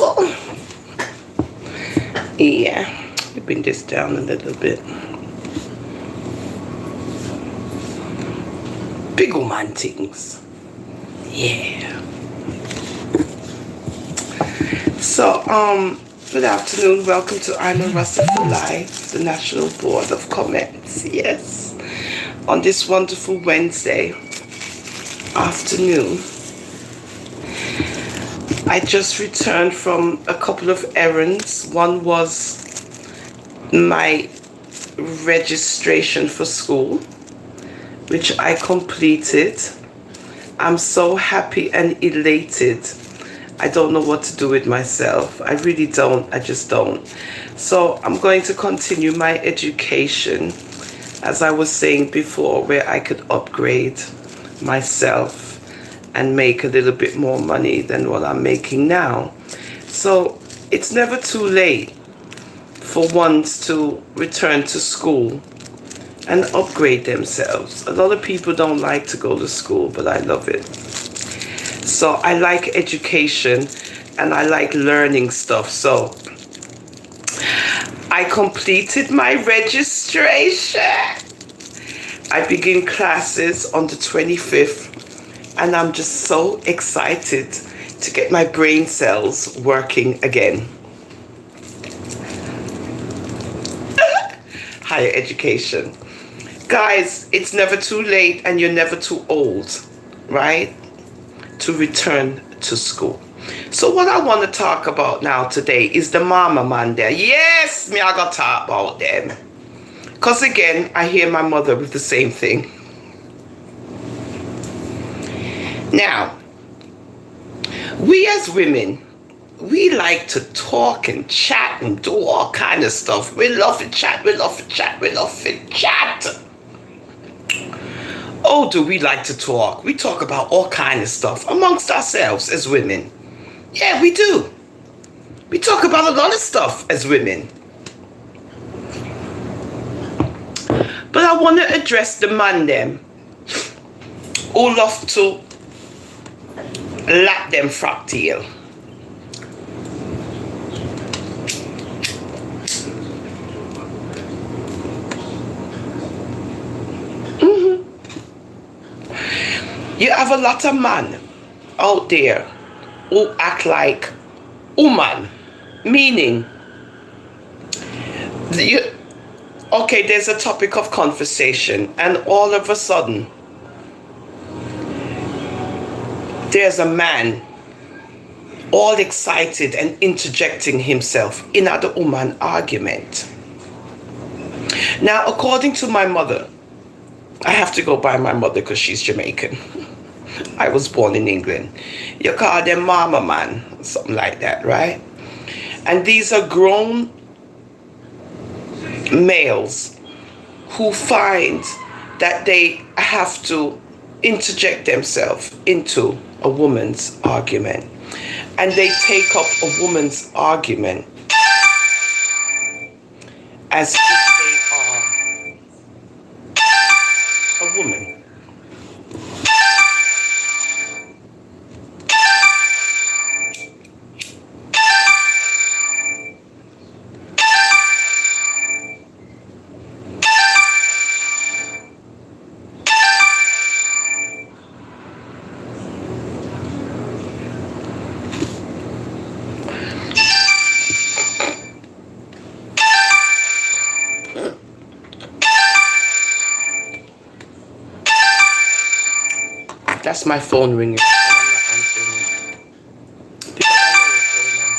beautiful. Yeah, let me bring this down a little bit. Big ooman things. Yeah. So, good afternoon. Welcome to I'm a Rasta for Life, the National Board of Comments. Yes. On this wonderful Wednesday afternoon, I just returned from a couple of errands. One was my registration for school, which I completed. I'm so happy and elated. I don't know what to do with myself. I really don't. I just don't. So I'm going to continue my education, as I was saying before, where I could upgrade myself and make a little bit more money than what I'm making now. So it's never too late for ones to return to school and upgrade themselves. A lot of people don't like to go to school, but I love it. So I like education and I like learning stuff. So I completed my registration. I begin classes on the 25th, and I'm just so excited to get my brain cells working again. Higher education. Guys, it's never too late and you're never too old, right, to return to school. So what I want to talk about now today is the mama man there. Yes, me I got to talk about them. Because again, I hear my mother with the same thing. Now, we as women, we like to talk and chat and do all kind of stuff. We love to chat, we love to chat, we love to chat. Oh, do we like to talk? We talk about all kind of stuff amongst ourselves as women. Yeah, we do. We talk about a lot of stuff as women. But I want to address the man them who love to lap them frock tail. You have a lot of men out there who act like ooman, meaning, okay, there's a topic of conversation, and all of a sudden, there's a man all excited and interjecting himself in the ooman argument. Now, according to my mother, I have to go by my mother because she's Jamaican. I was born in England. You call them mama man, something like that, right? And these are grown males who find that they have to interject themselves into a woman's argument. And they take up a woman's argument as if they are a woman. That's my phone ringing. And I'm not answering it. Because I know it's going on.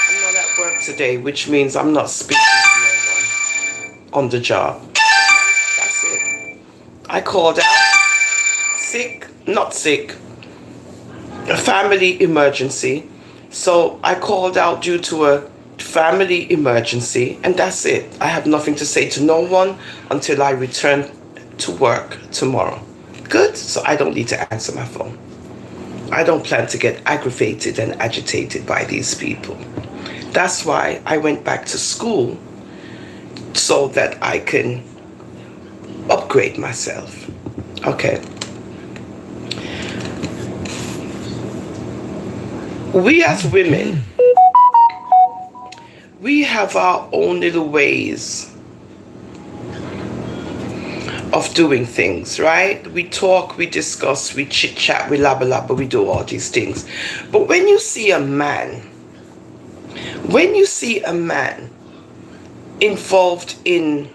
I'm not at work today, which means I'm not speaking to no one on the job. That's it. I called out. Sick, not sick. A family emergency. So I called out due to a family emergency, and that's it. I have nothing to say to no one until I return to work tomorrow. Good, so I don't need to answer my phone. I don't plan to get aggravated and agitated by these people. That's why I went back to school, so that I can upgrade myself. Okay. We as women, we have our own little ways of doing things, right? We talk, we discuss, we chit chat, we labba labba, we do all these things. But when you see a man, involved in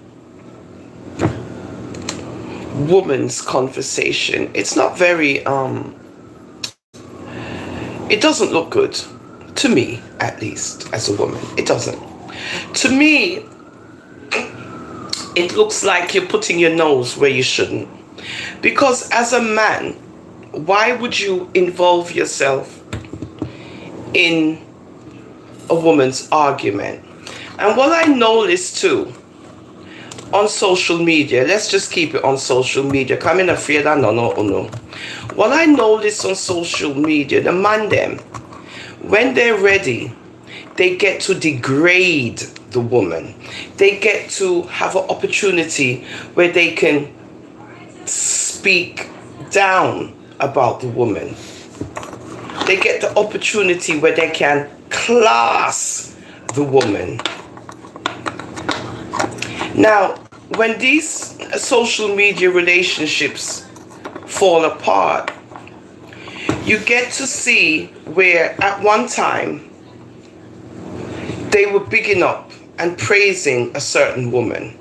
woman's conversation, it's not very it doesn't look good to me, at least as a woman. It doesn't. To me, it looks like you're putting your nose where you shouldn't. Because as a man, why would you involve yourself in a woman's argument? And what I noticed too on social media, let's just keep it on social media, coming afraid I no. What I noticed on social media, the man them, when they're ready, they get to degrade the woman. They get to have an opportunity where they can speak down about the woman. They get the opportunity where they can class the woman. Now, when these social media relationships fall apart, you get to see where at one time they were bigging up and praising a certain woman.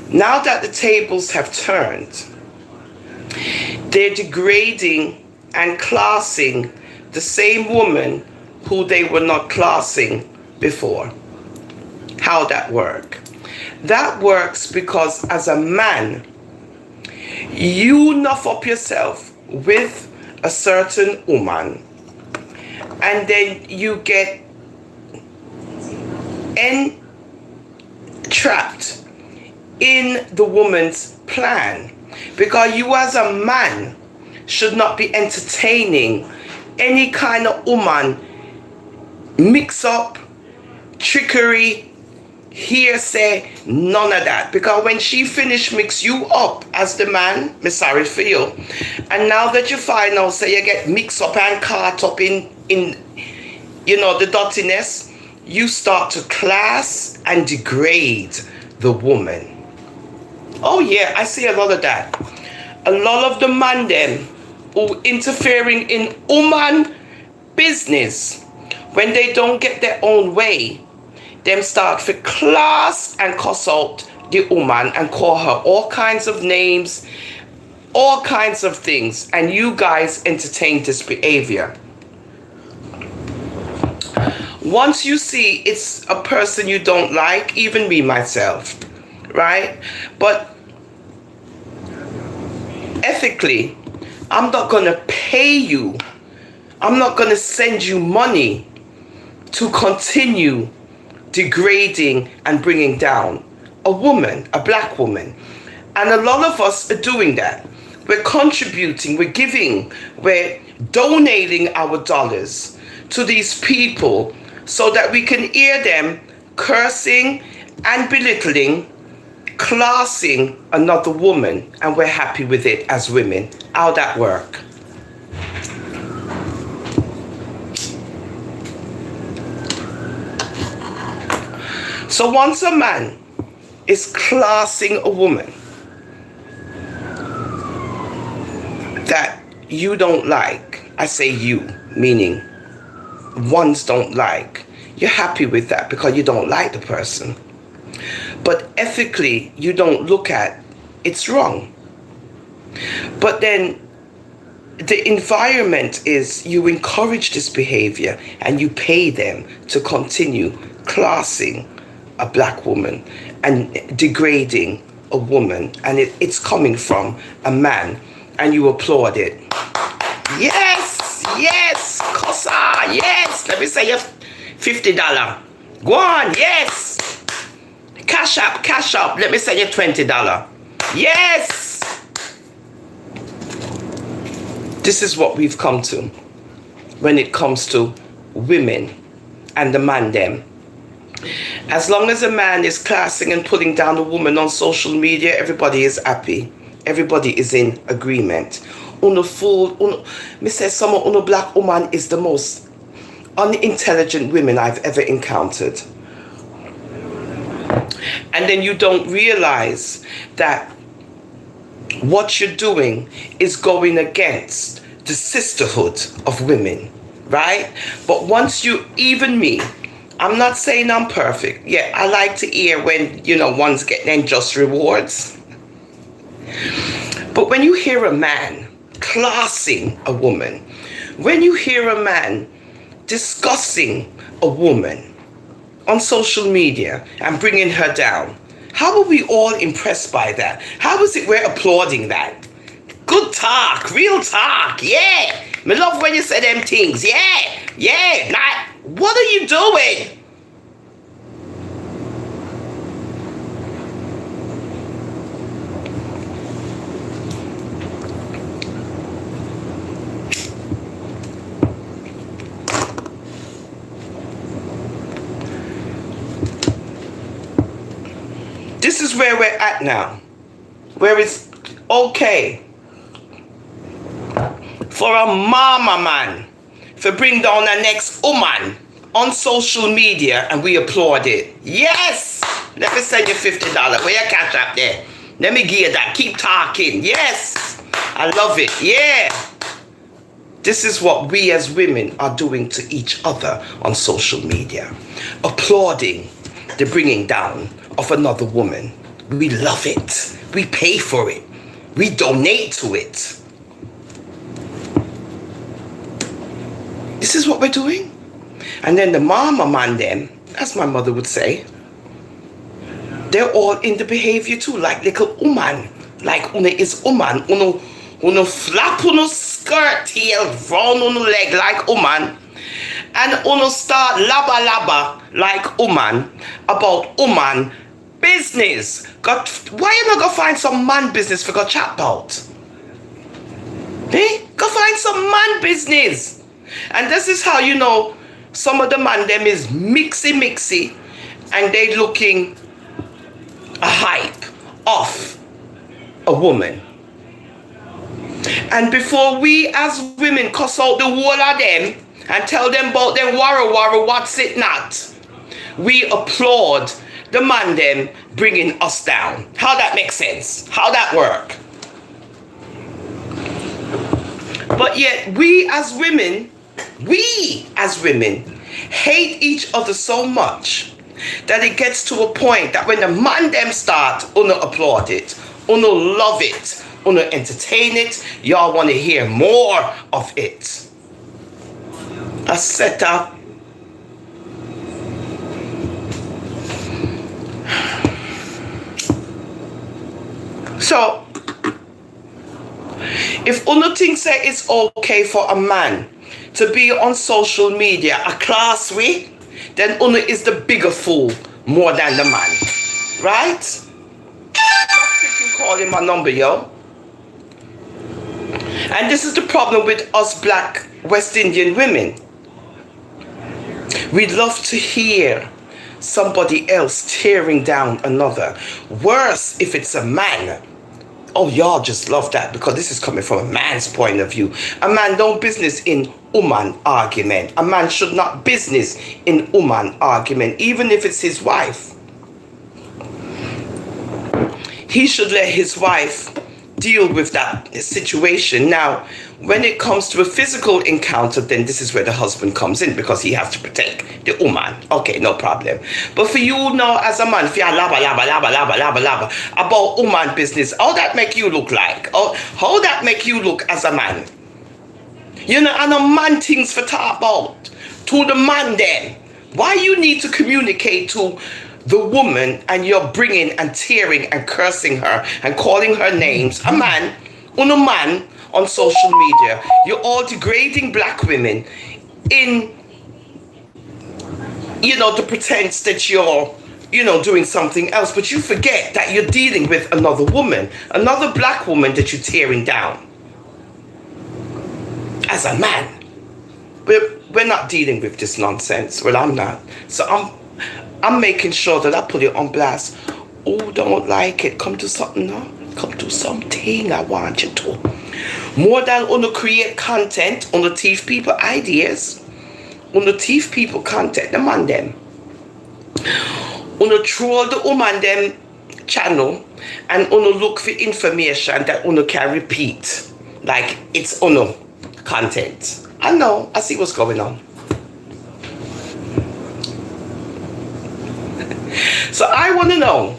Now that the tables have turned, they're degrading and classing the same woman who they were not classing before. How that work? That works because as a man, you nuff up yourself with a certain woman, and then you get entrapped in the woman's plan, because you as a man should not be entertaining any kind of woman mix up, trickery, hearsay, none of that. Because when she finish mix you up as the man, me sorry for you. And now that you find out, say you get mixed up and caught up in you know, the dirtiness, you start to class and degrade the woman. Oh yeah, I see a lot of that. A lot of the man them who interfering in woman business, when they don't get their own way, them start to class and cuss out the woman and call her all kinds of names, all kinds of things, and you guys entertain this behavior. Once you see it's a person you don't like, even me myself, right? But ethically, I'm not gonna pay you, I'm not gonna send you money to continue degrading and bringing down a woman, a black woman. And a lot of us are doing that. We're contributing, we're giving, we're donating our dollars to these people so that we can hear them cursing and belittling, classing another woman, and we're happy with it as women. How that work? So once a man is classing a woman that you don't like, I say you, meaning ones don't like, you're happy with that because you don't like the person. But ethically, you don't look at it's wrong. But then the environment is you encourage this behavior and you pay them to continue classing a black woman and degrading a woman, and it's coming from a man, and you applaud it. Yes, yes, Kosa, yes. Let me say you $50. Go on, yes. Cash up. Let me say you $20. Yes. This is what we've come to when it comes to women and the man them. As long as a man is classing and putting down a woman on social media, everybody is happy. Everybody is in agreement. Me say some black woman is the most unintelligent women I've ever encountered. And then you don't realize that what you're doing is going against the sisterhood of women, right? But once you, even me, I'm not saying I'm perfect. Yeah, I like to hear when, one's getting just rewards. But when you hear a man classing a woman, when you hear a man discussing a woman on social media and bringing her down, how are we all impressed by that? How is it we're applauding that? Good talk, real talk, yeah. Me love when you say them things, yeah. Nah, what are you doing? This is where we're at now, where it's okay for a mama man to bring down the next woman on social media and we applaud it. Yes! Let me send you $50. Where your cash up there? Let me give you that. Keep talking. Yes! I love it. Yeah! This is what we as women are doing to each other on social media. Applauding the bringing down of another woman. We love it. We pay for it. We donate to it. This is what we're doing. And then the mama man them, as my mother would say, they're all in the behavior too, like little ooman. Like una is ooman. Uno flap uno skirt tail round uno leg like ooman. And uno start laba laba like woman about woman business. Why you not go find some man business for go chat about? Go find some man business. And this is how you know some of the man them is mixy and they looking a hype of a woman. And before we as women cuss out the whole of them and tell them about them wara what's it not, we applaud the man them bringing us down. How that make sense? How that work? But yet we as women hate each other so much that it gets to a point that when the man them start, uno applaud it, uno love it, uno entertain it, y'all want to hear more of it. A setup. So, if uno think say it's okay for a man to be on social media a class way, then uno is the bigger fool more than the man. Right? You can call him my number, yo. And this is the problem with us black West Indian women. We love to hear somebody else tearing down another. Worse if it's a man. Oh, y'all just love that because this is coming from a man's point of view. A man don't business in woman argument. A man should not business in woman argument, even if it's his wife. He should let his wife deal with that situation. Now, when it comes to a physical encounter, then this is where the husband comes in because he has to protect the woman. Okay, no problem. But for you now as a man, if you laba about woman business, how that make you look like? How that make you look as a man? You know, and a man things for talk about. To the man then. Why you need to communicate to the woman and you're bringing and tearing and cursing her and calling her names? A man, man on social media. You're all degrading black women in, the pretense that you're, doing something else. But you forget that you're dealing with another woman, another black woman that you're tearing down. As a man. We're not dealing with this nonsense. Well, I'm not. So I'm making sure that I put it on blast. Oh, don't like it. Come do something now. Come do something. I want you to. More than on to create content, on to teach people ideas. on the thief people contact the man them. Uno troll the woman them channel and uno look for information that uno can repeat. Like it's uno content. I know, I see what's going on. So I want to know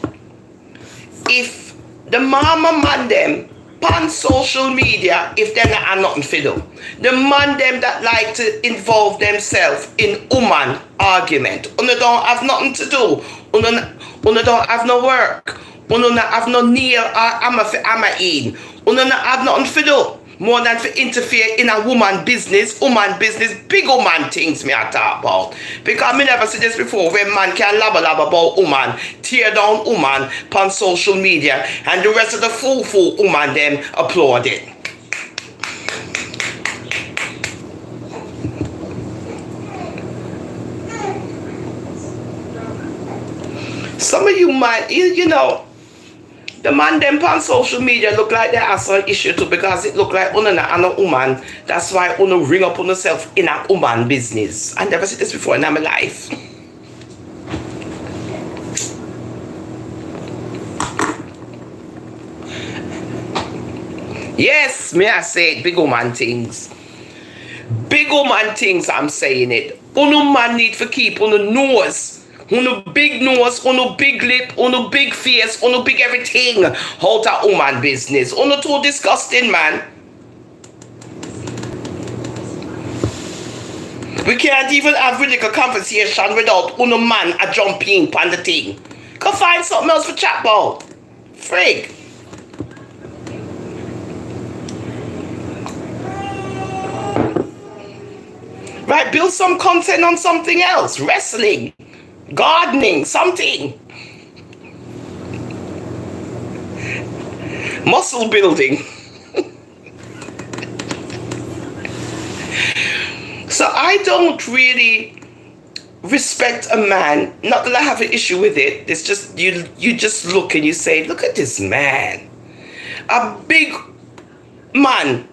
if the mama man them on social media, if them not are nothing for do. The man them that like to involve themselves in woman argument. Uno don't have nothing to do. Uno don't have no work. Uno not have no nail or hammer for hammer in. Uno not have nothing for do. More than for interfere in a woman business, big woman things me I talk about. Because me never see this before, when man can lab about woman, tear down woman on social media, and the rest of the fool woman them applaud it. Some of you might, you know, the man them on social media look like they have some issue too, because it look like uno and a woman. That's why uno ring up on yourself in a woman business. I never seen this before in my life. Yes, may I say it, big woman things. Big woman things, I'm saying it. Uno man need to keep uno nose. Uno big nose, uno big lip, uno big face, uno big everything. How that woman business. Uno too disgusting, man. We can't even have really a conversation without uno man a jumping on the thing. Go find something else for chat about. Frig. Right, build some content on something else. Wrestling. Gardening, something. Muscle building. So I don't really respect a man. Not that I have an issue with it. It's just you just look and you say, look at this man. A big man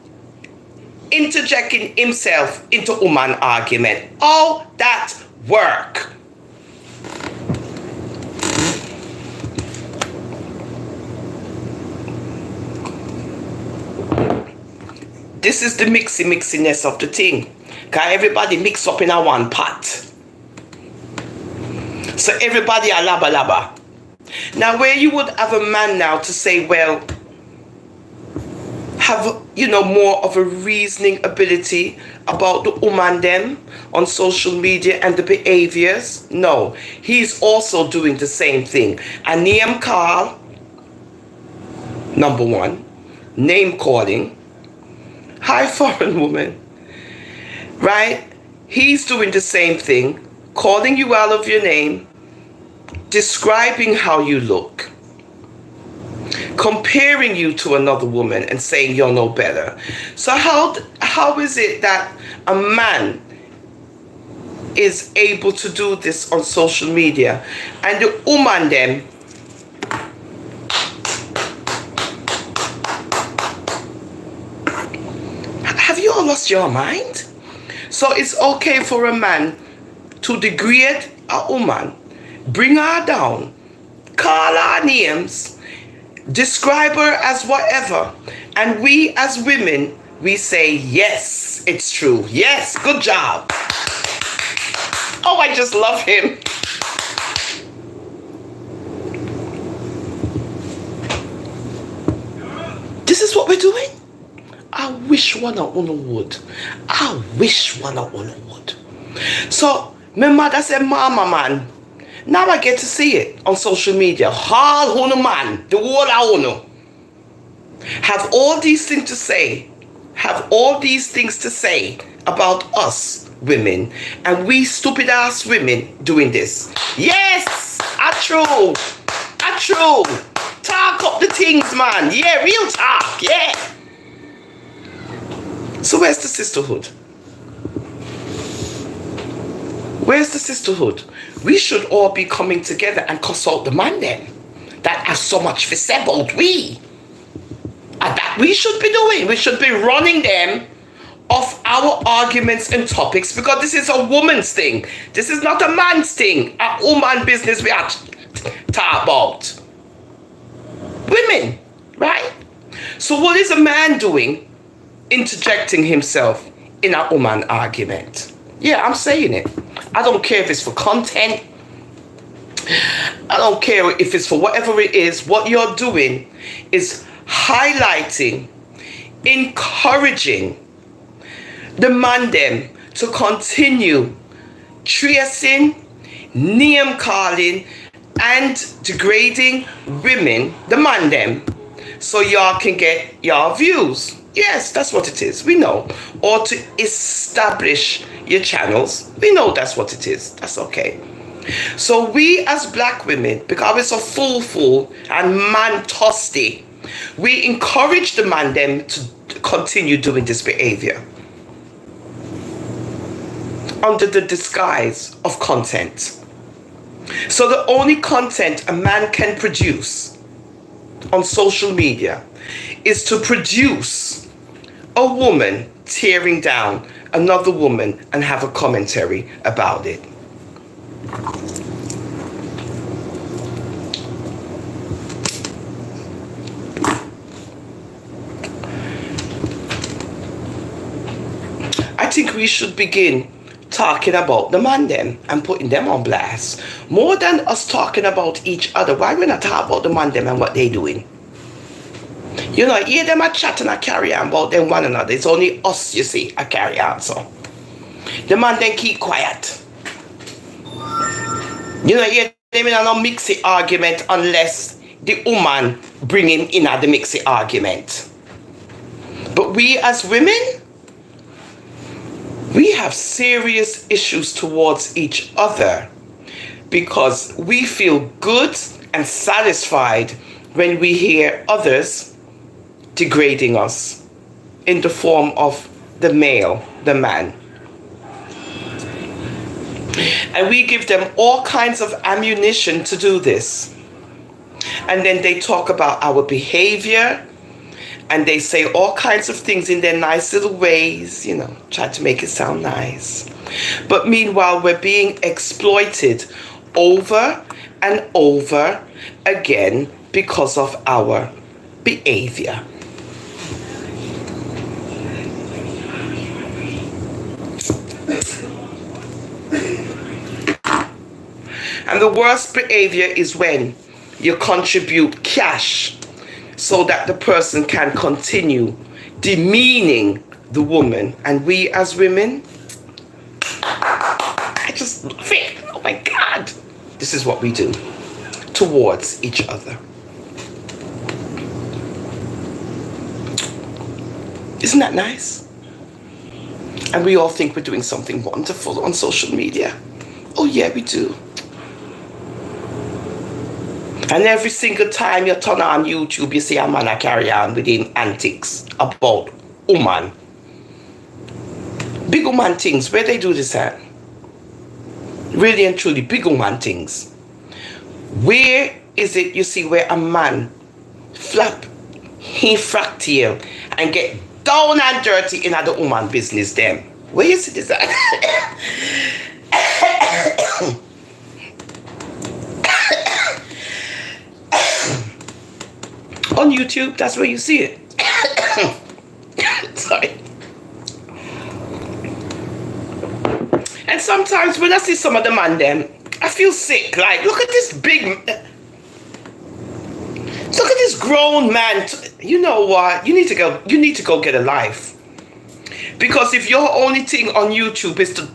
interjecting himself into woman argument. All that work. This is the mixiness of the thing. Because everybody mix up in a one pot. So everybody a laba. Now where you would have a man now to say, well, have, you know, more of a reasoning ability about the woman them on social media and the behaviors. No, he's also doing the same thing. A name call, number one, name calling. Hi, foreign woman. Right? He's doing the same thing, calling you out of your name, describing how you look, comparing you to another woman and saying you're no better. So how is it that a man is able to do this on social media and the woman them have you all lost your mind? So it's okay for a man to degrade a woman, bring her down, call her names, describe her as whatever, and we as women, we say, yes, it's true. Yes, good job. Oh, I just love him. This is what we're doing. I wish one of you would. I wish one of you would. So, my mother said, mama man, now I get to see it on social media. All uno man, the whole uno, have all these things to say. Have all these things to say about us women. And we stupid ass women doing this. Yes, I true. Talk up the things, man. Yeah, real talk, yeah. So where's the sisterhood? Where's the sisterhood? We should all be coming together and cuss out the man then. That has so much for say about we. And that we should be doing. We should be running them of our arguments and topics, because this is a woman's thing. This is not a man's thing. A woman business we are talk about. Women, right? So what is a man doing interjecting himself in a woman argument? Yeah, I'm saying it. I don't care if it's for content. I don't care if it's for whatever it is. What you're doing is highlighting, encouraging the man them to continue tracing, name calling, and degrading women, the man them, so y'all can get your views. Yes, that's what it is. We know. Or to establish your channels. We know that's what it is. That's okay. So we as black women, because it's a fool and man tosty, we encourage the man them to continue doing this behavior under the disguise of content. So the only content a man can produce on social media is to produce a woman tearing down another woman and have a commentary about it. I think we should begin talking about the man them and putting them on blast more than us talking about each other. Why we not talk about the man them and what they doing? You know, hear them a chat and a carry on about them one another. It's only us, you see, a carry on. So the man then keep quiet. You know, hear them in a no mixy argument unless the woman bring him in at the mixy argument. But we as women, we have serious issues towards each other because we feel good and satisfied when we hear others degrading us in the form of the male, the man. And we give them all kinds of ammunition to do this. And then they talk about our behavior, and they say all kinds of things in their nice little ways, you know, try to make it sound nice. But meanwhile, we're being exploited over and over again because of our behavior. And the worst behavior is when you contribute cash so that the person can continue demeaning the woman. And we as women, I just think, oh my God, this is what we do towards each other. Isn't that nice? And we all think we're doing something wonderful on social media. Oh yeah, we do. And every single time you turn on YouTube, you see a man carry on with him antics about woman. Big woman things, where they do this at? Really and truly, big woman things. Where is it you see where a man flap he frack tail and get down and dirty in the woman business them? Where you see this at? On YouTube, that's where you see it. Sorry. And sometimes when I see some of the man them, I feel sick. Like, look at this grown man. You know what? You need to go get a life. Because if your only thing on YouTube is to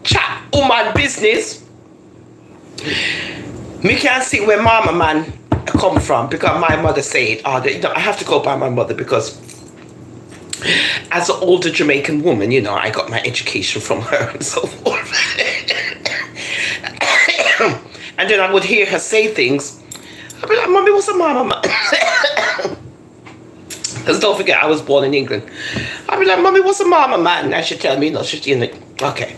chat woman business, me can't see where mama man come from, because my mother said, I have to go by my mother, because as an older Jamaican woman, you know, I got my education from her and so forth. And then I would hear her say things. I'd be like, Mommy, what's a mama man? Because don't forget, I was born in England. I'd be like, Mommy, what's a mama man? And she'd tell me, no, she's in it. Okay.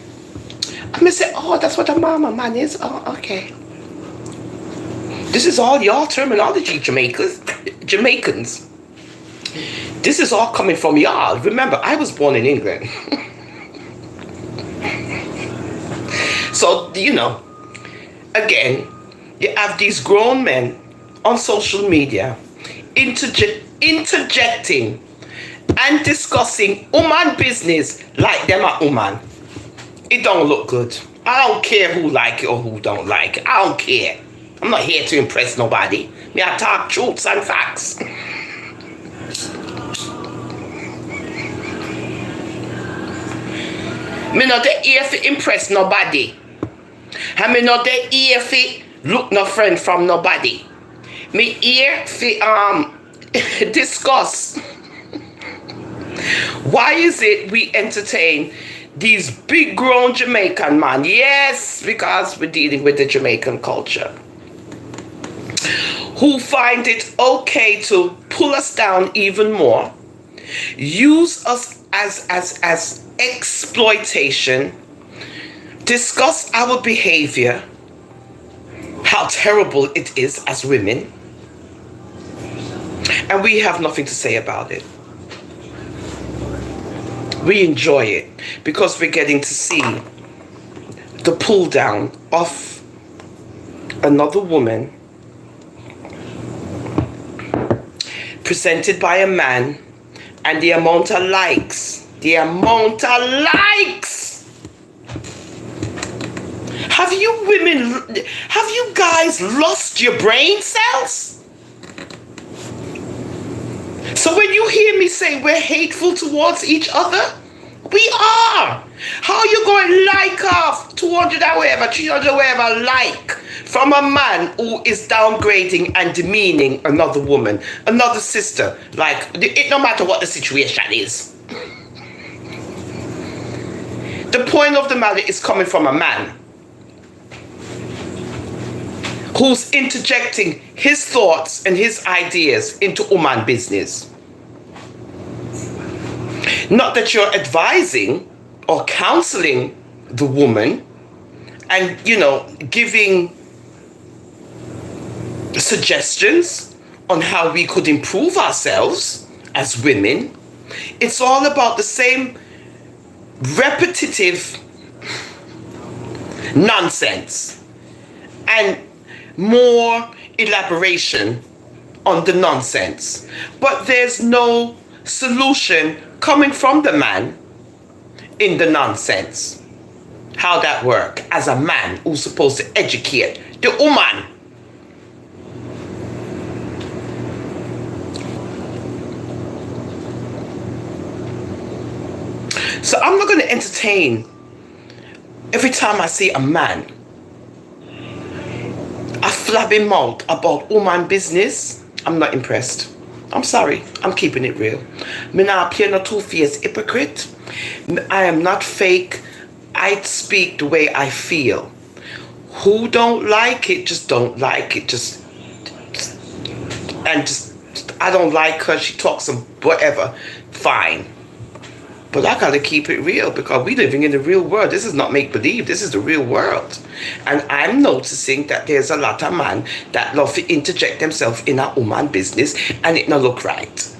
I'm gonna say, oh, that's what a mama man is? Oh, okay. This is all your terminology, Jamaicans. This is all coming from y'all. Remember, I was born in England. So, again, you have these grown men on social media interjecting and discussing woman business like them are woman. It don't look good. I don't care who like it or who don't like it. I don't care. I'm not here to impress nobody. Me, I talk truths and facts. Me not here to impress nobody. And me not here to look no friend from nobody. Me here to discuss why is it we entertain these big grown Jamaican man. Yes, because we're dealing with the Jamaican culture, who find it okay to pull us down even more, use us as exploitation, discuss our behavior, how terrible it is as women, and we have nothing to say about it. We enjoy it because we're getting to see the pull down of another woman presented by a man, and the amount of likes. Have you guys lost your brain cells? So when you hear me say we're hateful towards each other, we are. How are you going to like off 200 or whatever, 300 or whatever like from a man who is downgrading and demeaning another woman, another sister? Like, it no matter what the situation is. The point of the matter is coming from a man who's interjecting his thoughts and his ideas into woman business. Not that you're advising or counseling the woman and, giving suggestions on how we could improve ourselves as women. It's all about the same repetitive nonsense and more elaboration on the nonsense. But there's no solution coming from the man in the nonsense. How that work as a man who's supposed to educate the woman. So I'm not going to entertain every time I see a man a flabby mouth about woman business. I'm not impressed. I'm sorry. I'm keeping it real. Me not appear no two-faced hypocrite. I am not fake. I speak the way I feel. Who don't like it, just don't like it. I don't like her. She talks some whatever. Fine. But I gotta keep it real because we living in the real world. This is not make-believe. This is the real world. And I'm noticing that there's a lot of men that love to interject themselves in a woman business and it not look right.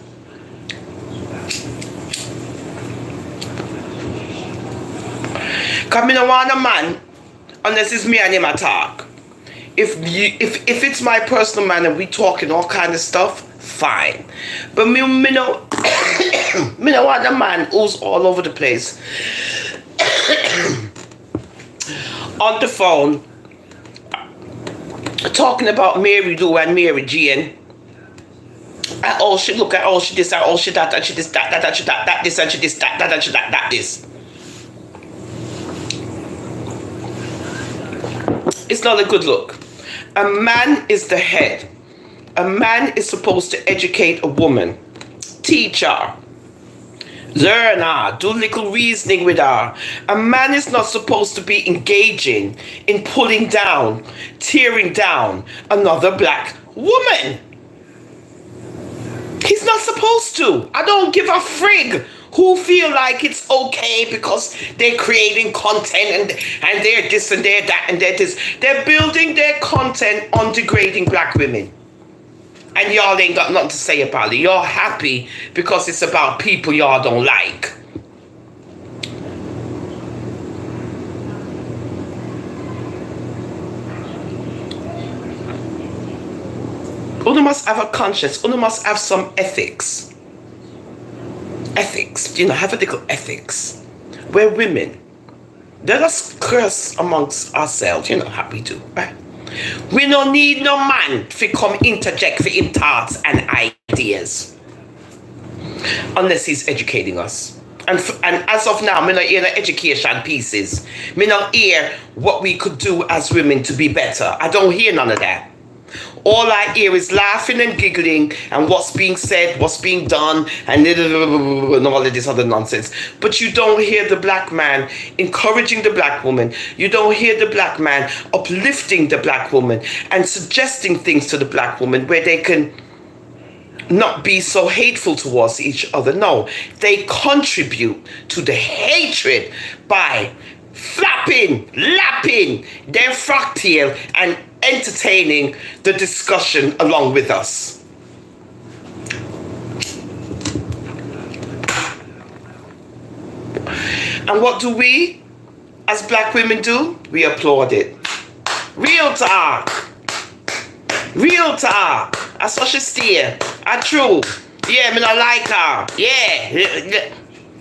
Cause me no want a man unless it's me and him a talk. If it's my personal man and we talking all kind of stuff, fine. But me no me no want a man who's all over the place on the phone talking about Mary Lou and Mary Jane. And oh she look at oh she this and oh she that and she this that and she that this and she this that and she that this. It's not a good look. A man is the head. A man is supposed to educate a woman, teach her, learn her, do little reasoning with her. A man is not supposed to be engaging in pulling down, tearing down another black woman. He's not supposed to. I don't give a frig who feel like it's okay because they're creating content and they're this and they're that and they're this. They're building their content on degrading black women And y'all ain't got nothing to say about it. Y'all happy because it's about people y'all don't like. Una must have a conscience. Una must have some ethics. Ethics. Have a little ethics. We're women. Let us curse amongst ourselves. How we do, right? We don't need no man to come interject for him thoughts and ideas. Unless he's educating us. And as of now, me not hear the education pieces. Me not hear what we could do as women to be better. I don't hear none of that. All I hear is laughing and giggling and what's being said, what's being done, and all of this other nonsense. But you don't hear the black man encouraging the black woman. You don't hear the black man uplifting the black woman and suggesting things to the black woman where they can not be so hateful towards each other. No, they contribute to the hatred by flapping, lapping their frock tail and entertaining the discussion along with us. And what do we, as black women, do? We applaud it. Real talk. Real talk. I saw she steer. I true. Yeah, me not like her. Yeah.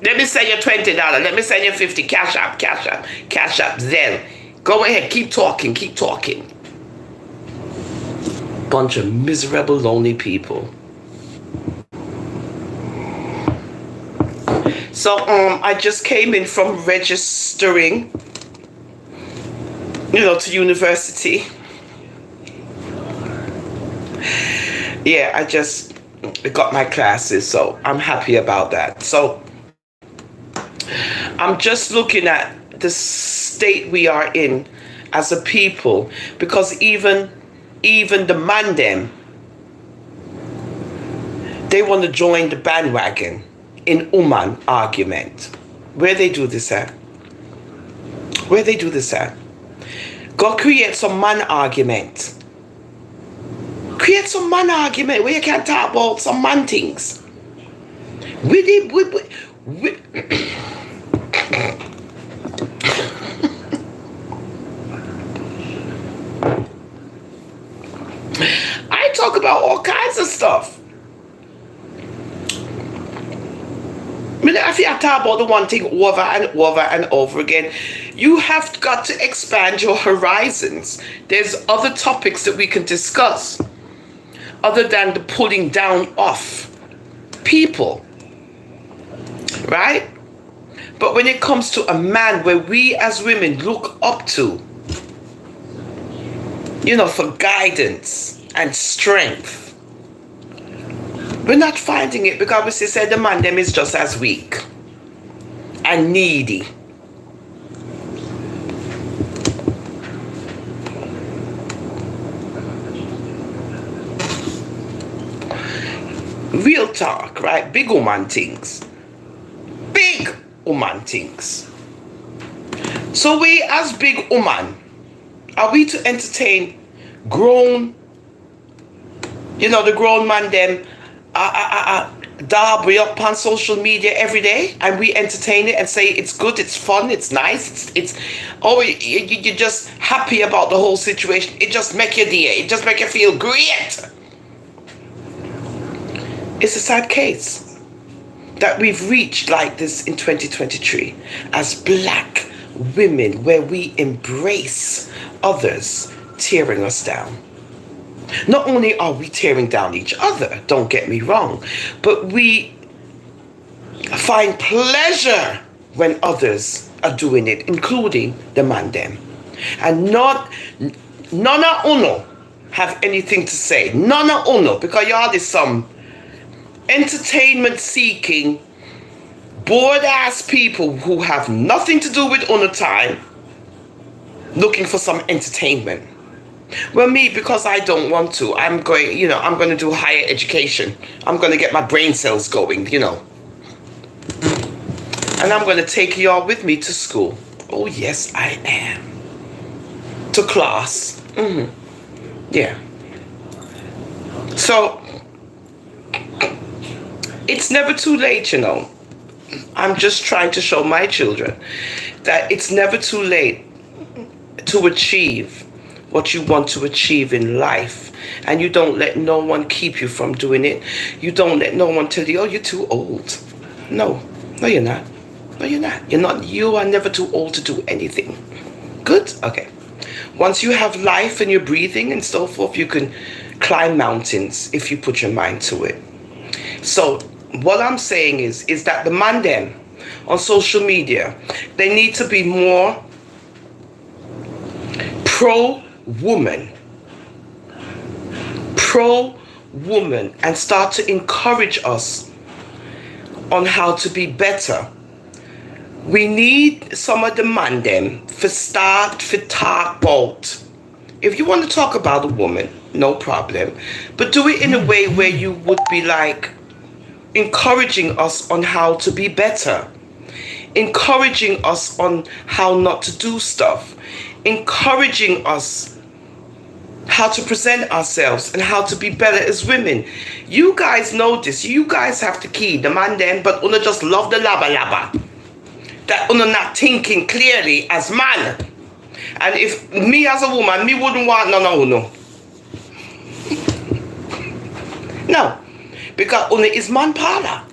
Let me send you $20. Let me send you 50. Cash up. Then go ahead. Keep talking. Bunch of miserable, lonely people. So I just came in from registering, to university. Yeah, I just got my classes, so I'm happy about that. So I'm just looking at the state we are in as a people, because even the man them, they want to join the bandwagon in ooman argument. Where they do this at? Go create some man argument. Create some man argument where you can talk about some man things. I talk about all kinds of stuff. If you talk about the one thing over and over and over again, you have got to expand your horizons. There's other topics that we can discuss other than the pulling down of people, right? But when it comes to a man where we as women look up to, for guidance and strength, we're not finding it, because we say the man them is just as weak and needy. Real talk, right? Big ooman things. So we as big ooman, are we to entertain grown, the grown man them dab we up on social media every day, and we entertain it and say it's good, it's fun, it's nice, you're just happy about the whole situation. It just make you day, it just make you feel great. It's a sad case that we've reached like this in 2023 as black women, where we embrace others tearing us down. Not only are we tearing down each other, don't get me wrong, but we find pleasure when others are doing it, including the man them. And none of uno have anything to say. None of uno, because y'all is some entertainment seeking, bored ass people who have nothing to do with uno time, looking for some entertainment. Well, me, because I don't want to, I'm going to do higher education. I'm going to get my brain cells going, And I'm going to take y'all with me to school. Oh, yes, I am. To class. Yeah. So, It's never too late, you know. I'm just trying to show my children that it's never too late to achieve what you want to achieve in life. And you don't let no one keep you from doing it. You don't let no one tell you, oh, you're too old. No, no, you're not. No, you're not. You're not. You are never too old to do anything. Good? Okay. Once you have life and you're breathing and so forth, you can climb mountains if you put your mind to it. So what I'm saying is that the man them on social media, they need to be more pro-woman, and start to encourage us on how to be better. We need some of the man them for start for talk about. If you want to talk about a woman, no problem, but do it in a way where you would be like encouraging us on how to be better, encouraging us on how not to do stuff, encouraging us how to present ourselves and how to be better as women. You guys know this. You guys have to key the man then, but una just love the laba laba. That una not thinking clearly as man. And if me as a woman, me wouldn't want no. No. Because una is man parlor.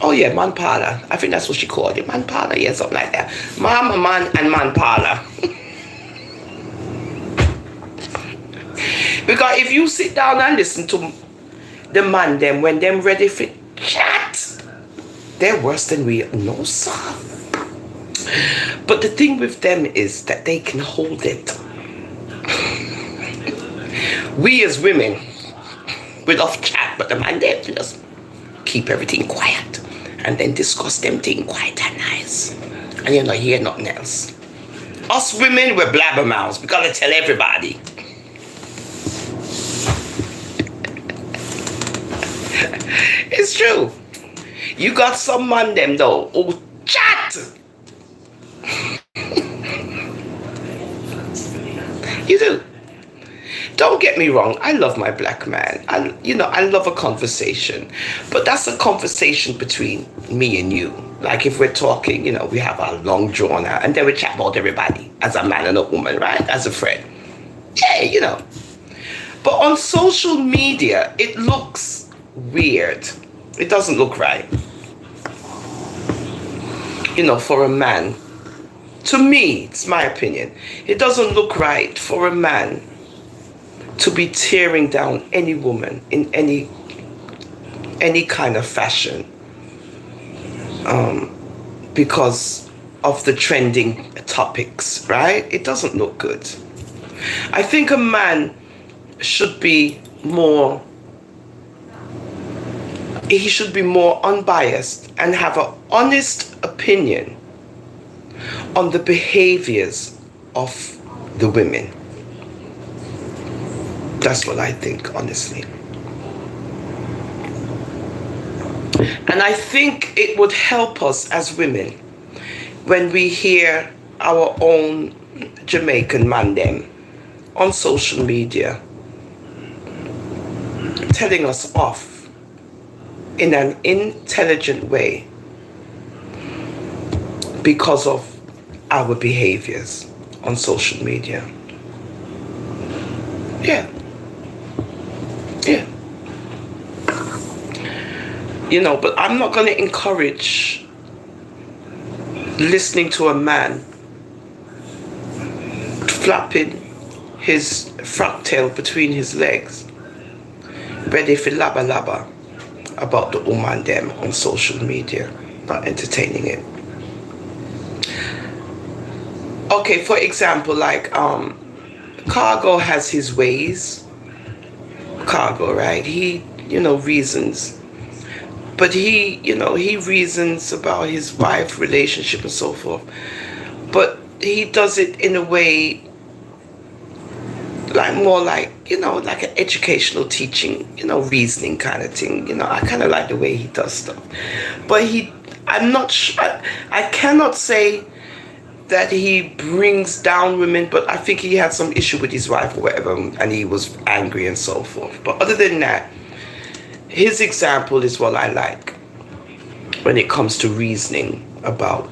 Oh yeah, man parlor. I think that's what she called it. Man parlor, yeah, something like that. Mama man and man parlor. Because if you sit down and listen to the man them when them ready for chat, they're worse than we know, sir. But the thing with them is that they can hold it. We as women, we love chat, but the man them just keep everything quiet and then discuss them thing quiet and nice. And you know, hear nothing else. Us women, we're blabbermouths. We gotta tell everybody. It's true. You got some man them though. Oh, chat. You do. Don't get me wrong. I love my black man. I love a conversation, but that's a conversation between me and you. Like if we're talking, we have our long drawn out, and then we chat about everybody as a man and a woman, right? As a friend. Yeah, But on social media, it looks weird. It doesn't look right. For a man. To me, it's my opinion. It doesn't look right for a man to be tearing down any woman in any kind of fashion because of the trending topics, right? It doesn't look good. I think a man should be more unbiased and have an honest opinion on the behaviors of the women. That's what I think, honestly. And I think it would help us as women when we hear our own Jamaican man them on social media telling us off in an intelligent way because of our behaviors on social media. Yeah. But I'm not going to encourage listening to a man flapping his frock tail between his legs, ready for laba laba about the ooman them on social media, not entertaining it. Okay, for example, like Cargo has his ways. Cargo, right? He, reasons. But he reasons about his wife relationship and so forth. But he does it in a way like more like, like an educational teaching, reasoning kind of thing. I kind of like the way he does stuff. But I'm not sure, I cannot say that he brings down women, but I think he had some issue with his wife or whatever, and he was angry and so forth. But other than that, His example is what I like when it comes to reasoning about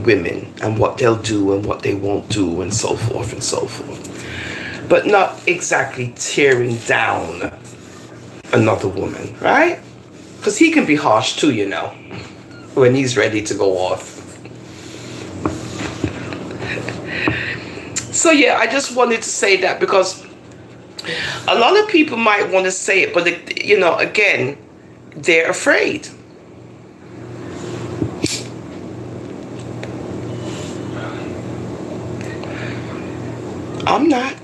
women and what they'll do and what they won't do and so forth and so forth. But not exactly tearing down another woman, right? Because he can be harsh too, you know, when he's ready to go off. So yeah, I just wanted to say that because a lot of people might want to say it, but again, they're afraid. I'm not.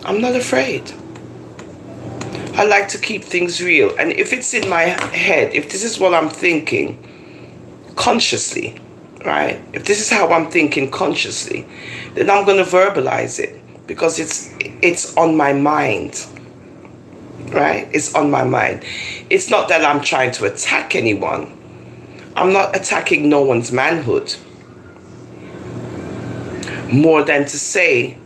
I'm not afraid. I like to keep things real. And if it's in my head, if this is what I'm thinking consciously, right? If this is how I'm thinking consciously, then I'm going to verbalize it because it's on my mind, right? It's on my mind. It's not that I'm trying to attack anyone. I'm not attacking no one's manhood. More than to say,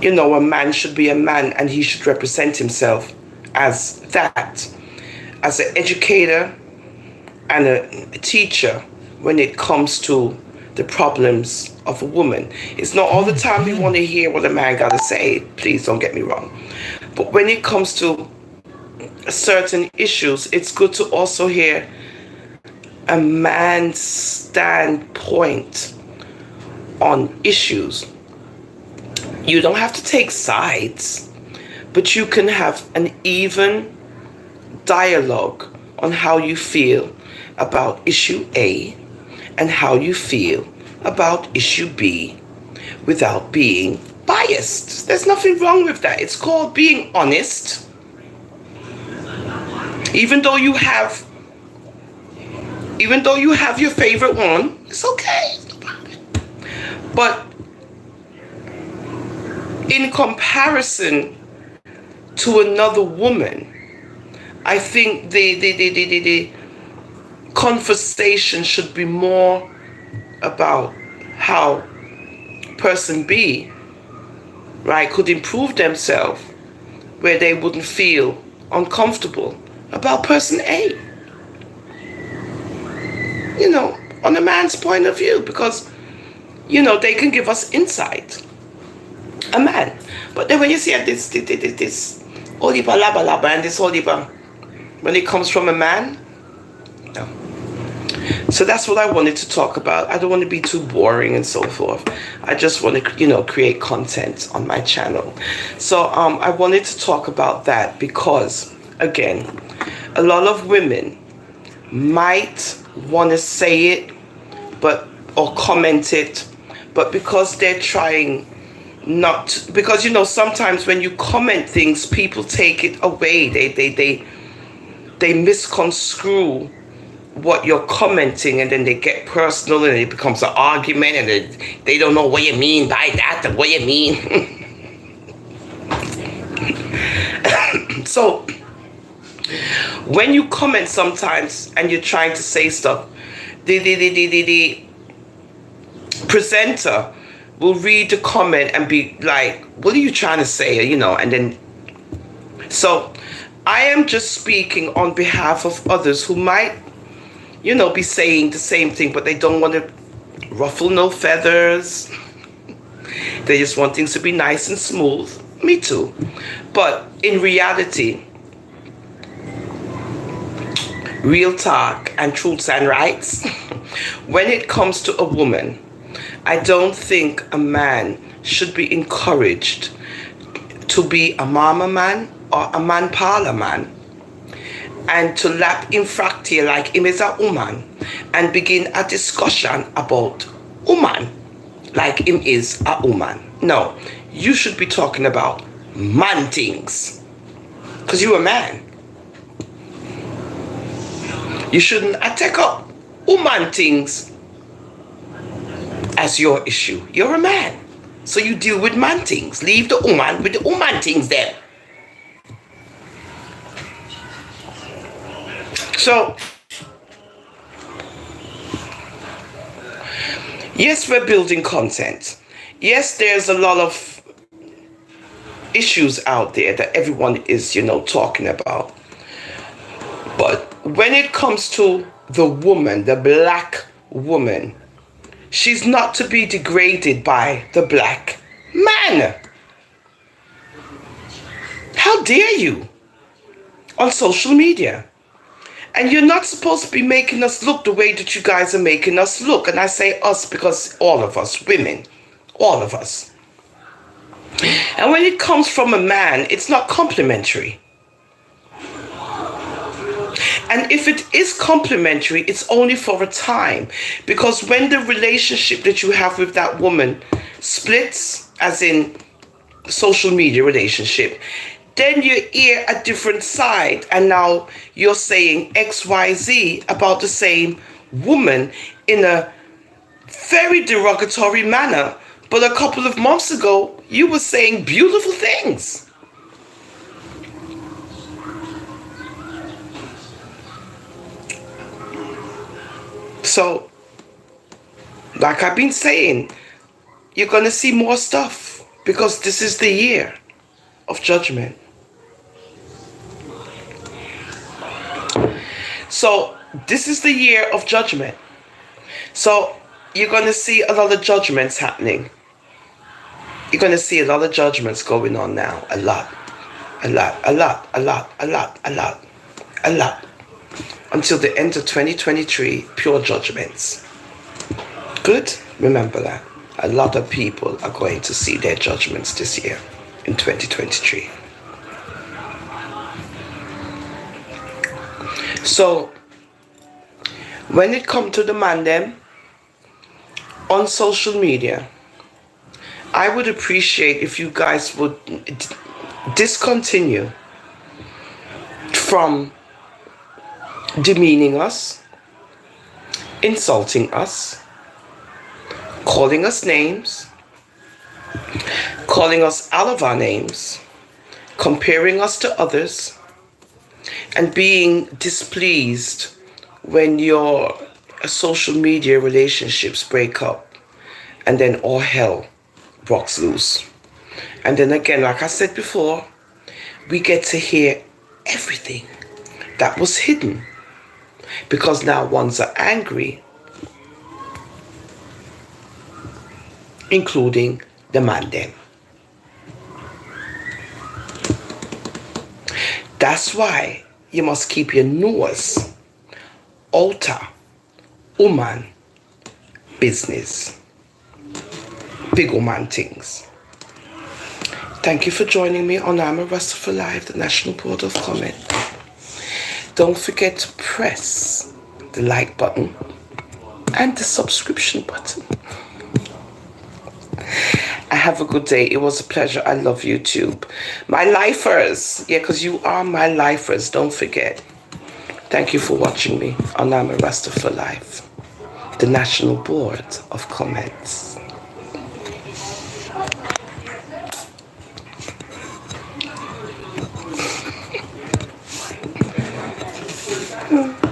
a man should be a man and he should represent himself as that, as an educator and a teacher when it comes to the problems of a woman. It's not all the time we want to hear what a man got to say, please don't get me wrong. But when it comes to certain issues, it's good to also hear a man's standpoint on issues. You don't have to take sides, but you can have an even dialogue on how you feel about issue A and how you feel about issue B without being biased. There's nothing wrong with that. It's called being honest. Even though you have your favorite one, it's okay. But in comparison to another woman, I think the conversation should be more about how person B, right, could improve themselves where they wouldn't feel uncomfortable about person A. On a man's point of view, because, they can give us insight. A man. But then when you see this Oliba Laba Laba and this Oliba, when it comes from a man, no. So that's what I wanted to talk about. I don't want to be too boring and so forth. I just want to, create content on my channel. So I wanted to talk about that because, again, a lot of women might want to say it, or comment it, but because they're trying not, because sometimes when you comment things, people take it away. They misconstrue what you're commenting, and then they get personal and it becomes an argument, and they don't know what you mean by that and what you mean. So when you comment sometimes and you're trying to say stuff, the presenter will read the comment and be like, what are you trying to say? And then, so I am just speaking on behalf of others who might, be saying the same thing, but they don't want to ruffle no feathers. They just want things to be nice and smooth. Me too. But in reality, real talk and truths and rights, when it comes to a woman, I don't think a man should be encouraged to be a mama man or a man parlor man and to lap in fractier like him is a ooman and begin a discussion about ooman like him is a ooman. No, you should be talking about man things because you're a man. You shouldn't attack up woman things as your issue. You're a man. So you deal with man things. Leave the woman with the woman things there. So, yes, we're building content. Yes, there's a lot of issues out there that everyone is, talking about. But when it comes to the woman, the black woman, she's not to be degraded by the black man. How dare you? On social media. And you're not supposed to be making us look the way that you guys are making us look. And I say us because all of us, women, all of us. And when it comes from a man, it's not complimentary. And if it is complimentary, it's only for a time. Because when the relationship that you have with that woman splits, as in social media relationship, then you hear a different side. And now you're saying XYZ about the same woman in a very derogatory manner. But a couple of months ago, you were saying beautiful things. So, like I've been saying, you're going to see more stuff because this is the year of judgment. So, this is the year of judgment. So, you're going to see a lot of judgments happening. You're going to see a lot of judgments going on now. A lot. Until the end of 2023, pure judgments. Good? Remember that. A lot of people are going to see their judgments this year in 2023. So, when it comes to the man them, on social media, I would appreciate if you guys would discontinue from demeaning us, insulting us, calling us names, calling us out of our names, comparing us to others, and being displeased when your social media relationships break up and then all hell breaks loose. And then again, like I said before, we get to hear everything that was hidden because now ones are angry, including the man them. That's why you must keep your nose out of ooman business. Big ooman things. Thank you for joining me on I'm a Rasta for Life, the National Board of Comment. Don't forget to press the like button and the subscription button. Have a good day. It was a pleasure. I love YouTube. My lifers. Yeah, because you are my lifers. Don't forget. Thank you for watching me on I'm a Rasta for Life, the National Board of Comments.